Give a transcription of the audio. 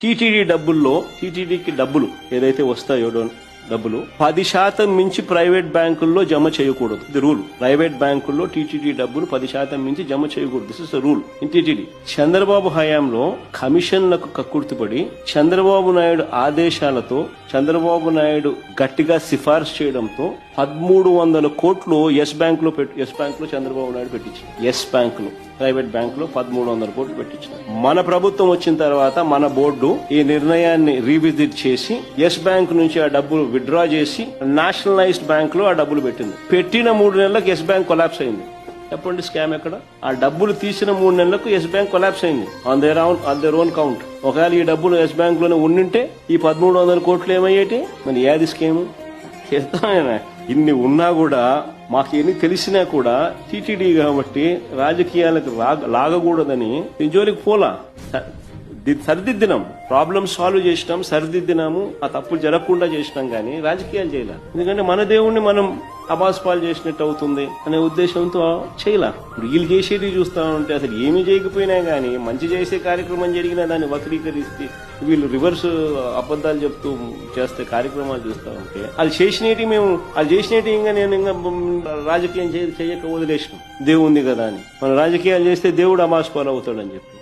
టీటీడీకి డబ్బులు ఏదైతే వస్తాయో డబ్బులు 10% మించి ప్రైవేట్ బ్యాంకుల్లో జమ చేయకూడదు. ఇది రూల్. ప్రైవేట్ బ్యాంకుల్లో టీటీడీ డబ్బులు 10% మించి జమ చేయకూడదు. This is the rule in TTD. Chandrababu హయాంలో కమిషన్లకు కక్కుర్తిపడి చంద్రబాబు నాయుడు ఆదేశాలతో చంద్రబాబు నాయుడు గట్టిగా సిఫార్సు చేయడంతో 1300 కోట్లు ఎస్ బ్యాంక్ లో చంద్రబాబు నాయుడు పెట్టించారు. ఎస్ బ్యాంక్ లో ప్రైవేట్ బ్యాంక్ లో 1300 కోట్లు పెట్టించారు. మన ప్రభుత్వం వచ్చిన తర్వాత మన బోర్డు ఈ నిర్ణయాన్ని రీవిజిట్ చేసి ఎస్ బ్యాంక్ నుంచి ఆ డబ్బులు విత్డ్రా చేసి నేషనలైజ్డ్ బ్యాంక్ లో ఆ డబ్బులు పెట్టింది. పెట్టిన 3 నెలలకు ఎస్ బ్యాంక్ కొలాప్స్ అయింది. చెప్పండి స్కామ్ ఎక్కడ? ఆ డబ్బులు తీసిన 3 నెలలకు ఎస్ బ్యాంక్ కొలాప్స్ అయింది ఆన్ దేర్ ఓన్ కౌంట్. ఒకవేళ ఈ డబ్బులు ఎస్ బ్యాంక్ లోనే ఉండింటే ఈ 1300 కోట్లు ఏమయ్యేటి? మరి ఏది స్కీము? ఇన్ని ఉన్నా కూడా మాకు ఎన్ని తెలిసినా కూడా టీటీడీ కాబట్టి రాజకీయాలకు లాగకూడదని జోలికి పోలా. సరిదిద్దినాం, ప్రాబ్లమ్ సాల్వ్ చేసినాం, సరిదిద్దినాము, ఆ తప్పులు జరగకుండా చేసినాం గానీ రాజకీయాలు చేయలే. ఎందుకంటే మన దేవుణ్ణి మనం అబాస్పాలు చేసినట్టు అవుతుంది అనే ఉద్దేశంతో చేయలే. ఇప్పుడు వీళ్ళు చేసేది చూస్తా ఉంటే అసలు ఏమి చేయకపోయినా గానీ మంచి చేసే కార్యక్రమం జరిగినా దాన్ని వక్రీకరిస్తే వీళ్ళు రివర్స్ అబద్ధాలు చెప్తూ చేస్తే కార్యక్రమాలు చూస్తా ఉంటే అది చేసినవి ఇంకా నేను ఇంకా రాజకీయం చేయక వదిలేసినాం. దేవుంది కదా అని మనం రాజకీయాలు చేస్తే దేవుడు అబాస్పాలు అవుతాడని చెప్పి